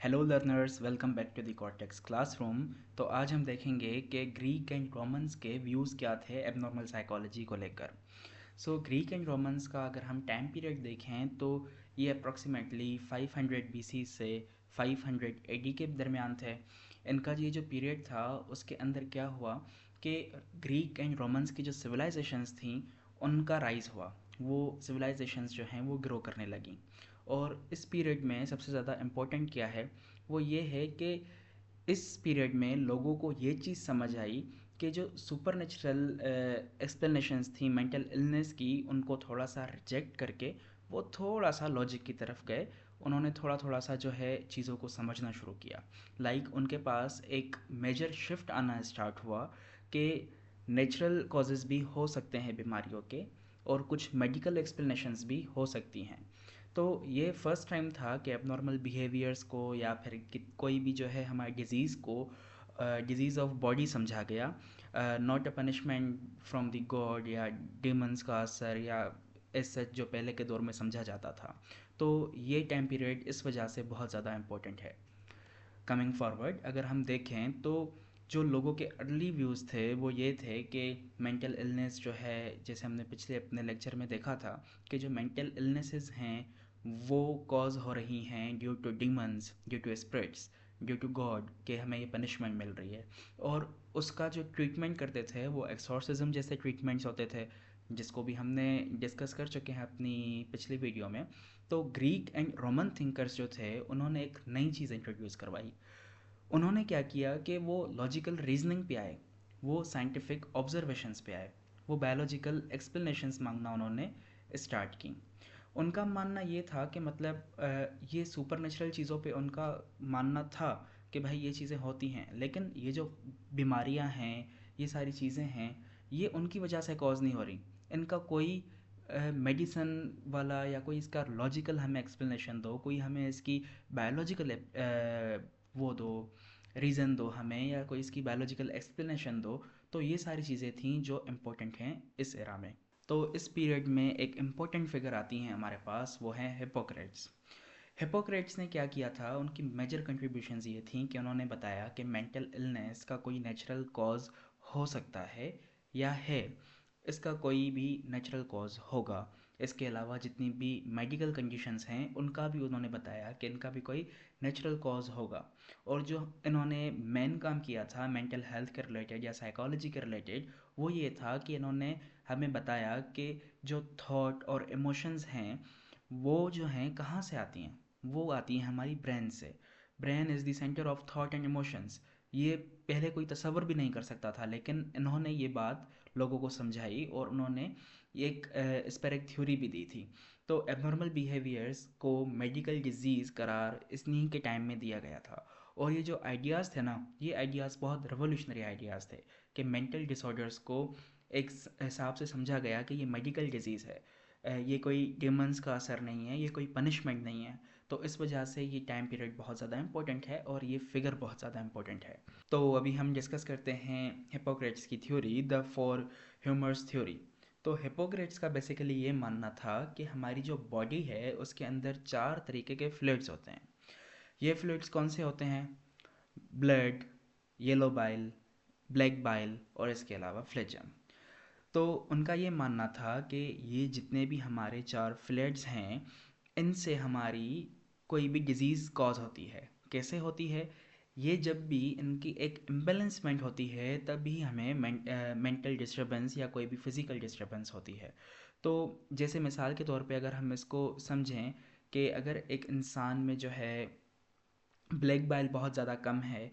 Hello learners, welcome back to the Cortex classroom. तो आज हम देखेंगे कि ग्रीक एंड रोमन्स के व्यूज़ क्या थे एबनॉर्मल साइकोलॉजी को लेकर। ग्रीक एंड रोमन्स का अगर हम टाइम पीरियड देखें तो ये अप्रॉक्सीमेटली 500 BC से 500 AD के दरमियान थे। इनका ये जो पीरियड था उसके अंदर क्या हुआ कि ग्रीक एंड रोमन्स की जो सिविलाइजेशंस थी उनका राइज़ हुआ। वो सिविलाइजेशंस जो हैं वो ग्रो करने लगी। और इस पीरियड में सबसे ज़्यादा इम्पोर्टेंट क्या है, वो ये है कि इस पीरियड में लोगों को ये चीज़ समझ आई कि जो सुपर नेचुरल एक्सप्लेनेशंस थी मेंटल इलनेस की, उनको थोड़ा सा रिजेक्ट करके वो थोड़ा सा लॉजिक की तरफ गए। उन्होंने थोड़ा थोड़ा सा जो है चीज़ों को समझना शुरू किया। उनके पास एक मेजर शिफ्ट आना स्टार्ट हुआ कि नेचुरल कॉजेज़ भी हो सकते हैं बीमारियों के, और कुछ मेडिकल एक्सप्लेनेशंस भी हो सकती हैं। तो ये फर्स्ट टाइम था कि एबनॉर्मल बिहेवियर्स को या फिर कोई भी जो है हमारी डिज़ीज़ को डिज़ीज़ ऑफ बॉडी समझा गया, not a punishment from the God या डेमन्स का असर या इस सच जो पहले के दौर में समझा जाता था। तो ये टाइम पीरियड इस वजह से बहुत ज़्यादा इम्पोर्टेंट है। कमिंग फॉरवर्ड अगर हम देखें तो जो लोगों के अर्ली व्यूज़ थे वो ये थे कि मेंटल इलनेस जो है, जैसे हमने पिछले अपने लेक्चर में देखा था कि जो मेंटल इलनेसेस हैं वो कॉज हो रही हैं due to demons, due to spirits, due to God, कि हमें ये पनिशमेंट मिल रही है। और उसका जो ट्रीटमेंट करते थे वो एक्सॉर्सिज्म जैसे ट्रीटमेंट्स होते थे, जिसको भी हमने डिस्कस कर चुके हैं अपनी पिछली वीडियो में। तो ग्रीक एंड रोमन थिंकर्स जो थे उन्होंने एक नई चीज़ इंट्रोड्यूस करवाई। उन्होंने क्या किया कि वो लॉजिकल रीजनिंग पे आए, वो साइंटिफिक ऑब्जर्वेशंस पे आए, वो बायोलॉजिकल एक्सप्लेनेशंस मांगना उन्होंने स्टार्ट की। उनका मानना ये था कि ये सुपर नेचुरल चीज़ों पे उनका मानना था कि भाई ये चीज़ें होती हैं, लेकिन ये जो बीमारियां हैं, ये सारी चीज़ें हैं, ये उनकी वजह से कॉज नहीं हो रही। इनका कोई मेडिसन वाला या कोई इसका लॉजिकल हमें एक्सप्लेनेशन दो, कोई हमें इसकी बायोलॉजिकल वो दो, रीज़न दो हमें, या कोई इसकी बायोलॉजिकल एक्सप्लेनेशन दो। तो ये सारी चीज़ें थी जो इम्पोर्टेंट हैं इस एरा में। तो इस पीरियड में एक इम्पोर्टेंट फिगर आती हैं हमारे पास, वो है हिपोक्रेट्स। हिपोक्रेट्स ने क्या किया था, उनकी मेजर कंट्रीब्यूशंस ये थी कि उन्होंने बताया कि मेंटल इलनेस का कोई नेचुरल कॉज हो सकता है या है, इसका कोई भी नेचुरल कॉज होगा। इसके अलावा जितनी भी मेडिकल कंडीशंस हैं उनका भी उन्होंने बताया कि इनका भी कोई नेचुरल कॉज होगा। और जो इन्होंने मेन काम किया था मेंटल हेल्थ के रिलेटेड या साइकोलॉजी के रिलेटेड, वो ये था कि इन्होंने हमें बताया कि जो थॉट और इमोशंस हैं वो जो हैं कहाँ से आती हैं। वो आती हैं हमारी ब्रेन से। Brain is the centre of thought and emotions. ये पहले कोई तसव्वुर भी नहीं कर सकता था, लेकिन इन्होंने ये बात लोगों को समझाई और उन्होंने एक इस पर एक थ्योरी भी दी थी। तो एबनॉर्मल बिहेवियर्स को मेडिकल डिजीज़ करार इन्हीं के टाइम में दिया गया था। और ये जो आइडियाज़ थे ना, ये आइडियाज़ बहुत रेवोल्यूशनरी आइडियाज़ थे कि मेंटल डिसऑर्डर्स को एक हिसाब से समझा गया कि ये मेडिकल डिजीज़ है, ये कोई डेमन्स का असर नहीं है, ये कोई पनिशमेंट नहीं है। तो इस वजह से ये टाइम पीरियड बहुत ज़्यादा इंपॉर्टेंट है और ये फिगर बहुत ज़्यादा इंपॉर्टेंट है। तो अभी हम डिस्कस करते हैं हिपोक्रेट्स की theory, the four humours theory. तो हिपोक्रेट्स का बेसिकली ये मानना था कि हमारी जो बॉडी है उसके अंदर चार तरीके के फ्लूइड्स होते हैं। ये फ्लूइड्स कौन से होते हैं? Blood, yellow bile, black bile और इसके अलावा फ्लेजम। तो उनका ये मानना था कि ये जितने भी हमारे चार फ्लूइड्स हैं इनसे हमारी कोई भी डिज़ीज़ कॉज होती है। कैसे होती है? ये जब भी इनकी एक इम्बेलेंसमेंट होती है तभी हमें मेंटल डिस्टर्बेंस या कोई भी फिज़िकल डिस्टर्बेंस होती है। तो जैसे मिसाल के तौर पे अगर हम इसको समझें कि अगर एक इंसान में जो है ब्लैक बाइल बहुत ज़्यादा कम है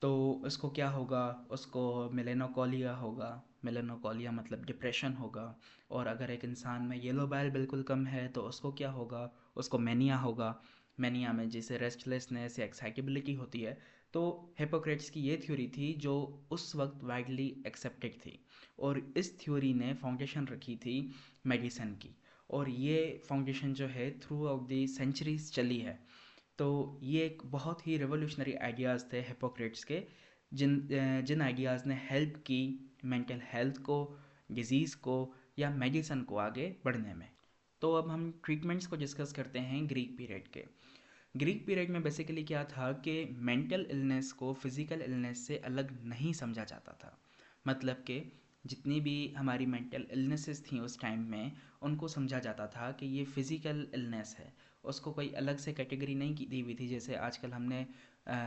तो उसको क्या होगा, उसको मेलेनोकोलिया होगा। मेलेनोकोलिया मतलब डिप्रेशन होगा। और अगर एक इंसान में येलो बाइल बिल्कुल कम है तो उसको क्या होगा, उसको मैनिया होगा। मैनिया में जैसे रेस्टलेसनेस या एक्साइटेबिलिटी होती है। तो हिपोक्रेट्स की ये थ्योरी थी जो उस वक्त वाइडली एक्सेप्टेड थी, और इस थ्योरी ने फाउंडेशन रखी थी मेडिसिन की। और ये फाउंडेशन जो है थ्रू आउट द सेंचुरीज चली है। तो ये एक बहुत ही रेवोल्यूशनरी आइडियाज़ थे हिपोक्रेट्स के, जिन आइडियाज़ ने हेल्प की मेंटल हेल्थ को, डिजीज़ को या मेडिसन को आगे बढ़ने में। तो अब हम ट्रीटमेंट्स को डिस्कस करते हैं ग्रीक पीरियड के। ग्रीक पीरियड में बेसिकली क्या था कि मेंटल इलनेस को फिज़िकल इलनेस से अलग नहीं समझा जाता था। मतलब कि जितनी भी हमारी मेंटल इलनेसेस थी उस टाइम में, उनको समझा जाता था कि ये फिज़िकल इलनेस है। उसको कोई अलग से कैटेगरी नहीं की दी हुई थी, जैसे आजकल हमने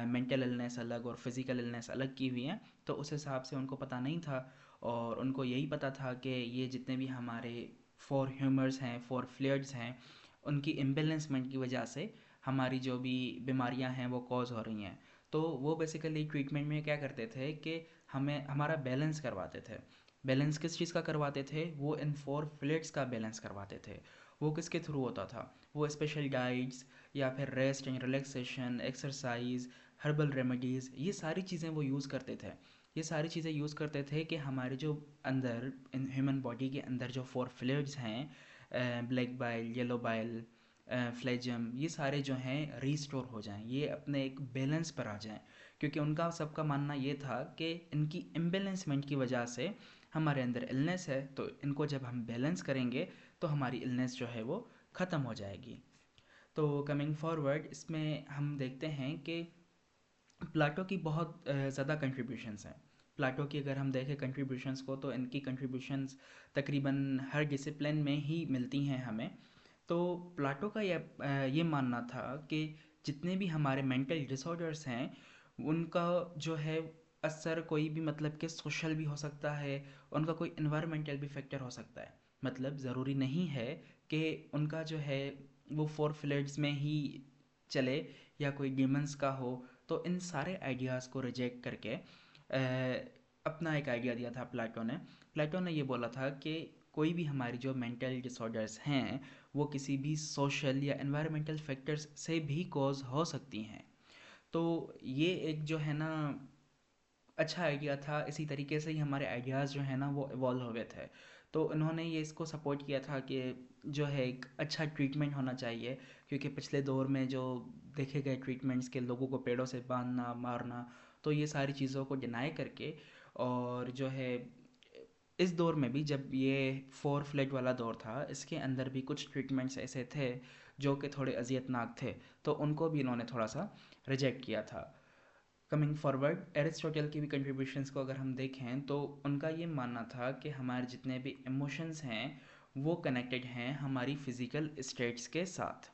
मेंटल इलनेस अलग और फिज़िकल इलनेस अलग की हुई हैं। तो उस हिसाब से उनको पता नहीं था, और उनको यही पता था कि ये जितने भी हमारे फोर ह्यूमर्स हैं, फोर फ्लेयर्स हैं, उनकी इम्बेलेंसमेंट की वजह से हमारी जो भी बीमारियां हैं वो कॉज हो रही हैं। तो वो बेसिकली ट्रीटमेंट में क्या करते थे कि हमें हमारा बैलेंस करवाते थे। बैलेंस किस चीज़ का करवाते थे? वो इन फोर फ्लेट्स का बैलेंस करवाते थे। वो किसके थ्रू होता था? वो स्पेशल डाइट्स, या फिर rest and relaxation, exercise, herbal remedies, ये सारी चीज़ें वो यूज़ करते थे। ये सारी चीज़ें यूज़ करते थे कि हमारे जो अंदर इन ह्यूमन बॉडी के अंदर जो फोर फ्लेट्स हैं, ब्लैक बाइल, येलो बाइल, फ्लेजम, ये सारे जो हैं रीस्टोर हो जाएं, ये अपने एक बैलेंस पर आ जाएं। क्योंकि उनका सबका मानना ये था कि इनकी इम्बेलेंसमेंट की वजह से हमारे अंदर इलनेस है, तो इनको जब हम बैलेंस करेंगे तो हमारी इलनेस जो है वो ख़त्म हो जाएगी। तो कमिंग फॉरवर्ड इसमें हम देखते हैं कि प्लाटो की बहुत ज़्यादा कंट्रीब्यूशंस हैं। प्लाटो की अगर हम देखें कंट्रीब्यूशंस को, तो इनकी कंट्रीब्यूशंस तकरीबन हर डिसिप्लिन में ही मिलती हैं हमें। तो प्लाटो का ये मानना था कि जितने भी हमारे मेंटल डिसऑर्डर्स हैं, उनका जो है असर कोई भी, मतलब कि सोशल भी हो सकता है, उनका कोई इन्वायरमेंटल भी फैक्टर हो सकता है। मतलब ज़रूरी नहीं है कि उनका जो है वो फोर फ्लेड्स में ही चले, या कोई डीमंस का हो। तो इन सारे आइडियाज़ को रिजेक्ट करके अपना एक आइडिया दिया था प्लेटो ने ये बोला था कि कोई भी हमारी जो मेंटल डिसऑर्डर्स हैं वो किसी भी सोशल या एनवायरमेंटल फैक्टर्स से भी कॉज हो सकती हैं। तो ये एक जो है ना अच्छा आइडिया था। इसी तरीके से ही हमारे आइडियाज़ जो है ना वो इवॉल्व हो गए थे। तो उन्होंने ये इसको सपोर्ट किया था कि जो है एक अच्छा ट्रीटमेंट होना चाहिए, क्योंकि पिछले दौर में जो देखे गए ट्रीटमेंट्स के लोगों को पेड़ों से बांधना, मारना, तो ये सारी चीज़ों को डिनाई करके, और जो है इस दौर में भी जब ये फोर फ्लेग वाला दौर था, इसके अंदर भी कुछ ट्रीटमेंट्स ऐसे थे जो कि थोड़े अजियतनाक थे, तो उनको भी इन्होंने थोड़ा सा रिजेक्ट किया था। कमिंग फॉरवर्ड एरिस्टोटल की भी कंट्रीब्यूशंस को अगर हम देखें, तो उनका ये मानना था कि हमारे जितने भी इमोशंस हैं वो कनेक्टेड हैं हमारी फिज़िकल स्टेट्स के साथ।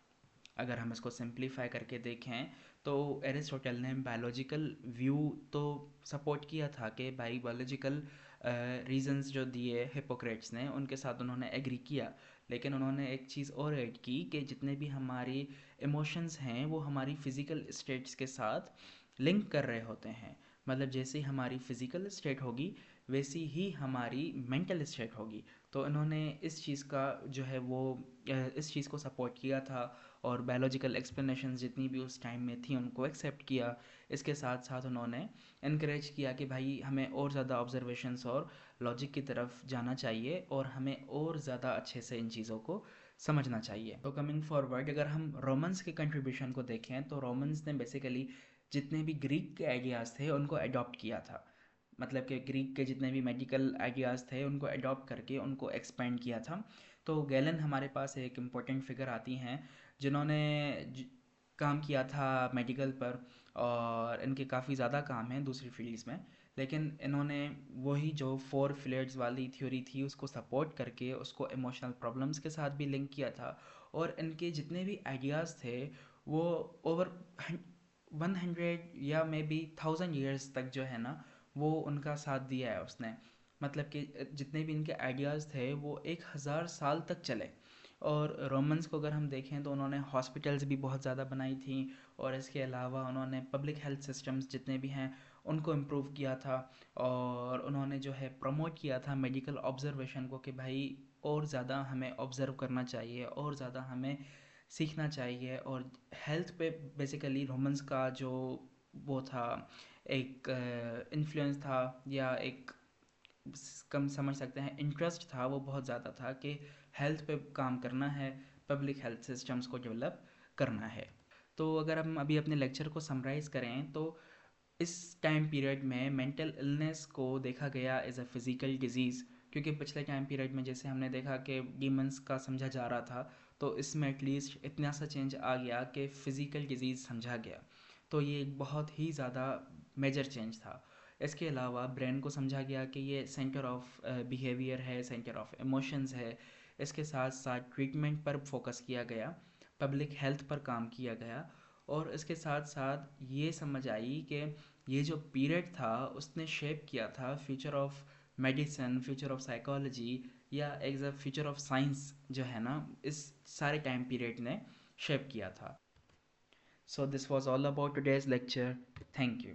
अगर हम इसको सिंप्लीफाई करके देखें, तो एरिस्टोटल ने बायोलॉजिकल व्यू तो सपोर्ट किया था कि बायोलॉजिकल रीजंस जो दिए हिपोक्रेट्स ने, उनके साथ उन्होंने एग्री किया। लेकिन उन्होंने एक चीज़ और ऐड की कि जितने भी हमारी इमोशंस हैं वो हमारी फ़िज़िकल स्टेट्स के साथ लिंक कर रहे होते हैं। मतलब जैसे ही हमारी फ़िज़िकल स्टेट होगी, वैसी ही हमारी मेंटल स्टेट होगी। तो इन्होंने इस चीज़ का जो है वो इस चीज़ को सपोर्ट किया था, और बायोलॉजिकल एक्सप्लेनेशन जितनी भी उस टाइम में थी उनको एक्सेप्ट किया। इसके साथ साथ उन्होंने इनक्रेज किया कि भाई हमें और ज़्यादा ऑब्जर्वेशंस और लॉजिक की तरफ जाना चाहिए, और हमें और ज़्यादा अच्छे से इन चीज़ों को समझना चाहिए। तो कमिंग फॉरवर्ड अगर हम रोमन्स के कंट्रीब्यूशन को देखें, तो रोमन्स ने बेसिकली जितने भी ग्रीक के आइडियाज़ थे उनको अडॉप्ट किया था। मतलब कि ग्रीक के जितने भी मेडिकल आइडियाज़ थे उनको अडॉप्ट करके उनको एक्सपेंड किया था। तो गैलन हमारे पास एक इम्पोर्टेंट फिगर आती हैं जिन्होंने काम किया था मेडिकल पर, और इनके काफ़ी ज़्यादा काम हैं दूसरी फील्ड्स में। लेकिन इन्होंने वही जो फोर फ्लेयर्स वाली थ्योरी थी उसको सपोर्ट करके उसको इमोशनल प्रॉब्लम्स के साथ भी लिंक किया था। और इनके जितने भी आइडियाज़ थे वो ओवर 100 या मे बी 1000 ईयर्स तक जो है ना वो उनका साथ दिया है उसने। मतलब कि जितने भी इनके आइडियाज़ थे वो 1000 साल तक चले। और रोमन्स को अगर हम देखें तो उन्होंने हॉस्पिटल्स भी बहुत ज़्यादा बनाई थी, और इसके अलावा उन्होंने पब्लिक हेल्थ सिस्टम्स जितने भी हैं उनको इम्प्रूव किया था। और उन्होंने जो है प्रमोट किया था मेडिकल ऑब्जर्वेशन को, कि भाई और ज़्यादा हमें ऑब्ज़र्व करना चाहिए, और ज़्यादा हमें सीखना चाहिए। और हेल्थ पे बेसिकली रोमन्स का जो वो था, एक इन्फ्लुएंस था, या एक कम समझ सकते हैं इंटरेस्ट था, वो बहुत ज़्यादा था कि हेल्थ पे काम करना है, पब्लिक हेल्थ सिस्टम्स को डेवलप करना है। तो अगर हम अभी अपने लेक्चर को समराइज़ करें, तो इस टाइम पीरियड में मेंटल इलनेस को देखा गया एज अ फिज़िकल डिजीज़। क्योंकि पिछले टाइम पीरियड में जैसे हमने देखा कि डीमंस का समझा जा रहा था, तो इसमें एटलीस्ट इतना सा चेंज आ गया कि फ़िज़िकल डिजीज़ समझा गया। तो ये एक बहुत ही ज़्यादा मेजर चेंज था। इसके अलावा ब्रेन को समझा गया कि ये सेंटर ऑफ बिहेवियर है, सेंटर ऑफ इमोशंस है। इसके साथ साथ ट्रीटमेंट पर फोकस किया गया, पब्लिक हेल्थ पर काम किया गया, और इसके साथ साथ ये समझ आई कि ये जो पीरियड था उसने शेप किया था future of medicine, future of psychology, या as a future of science जो है ना, इस सारे टाइम पीरियड ने शेप किया था। So this was all about today's lecture. Thank you.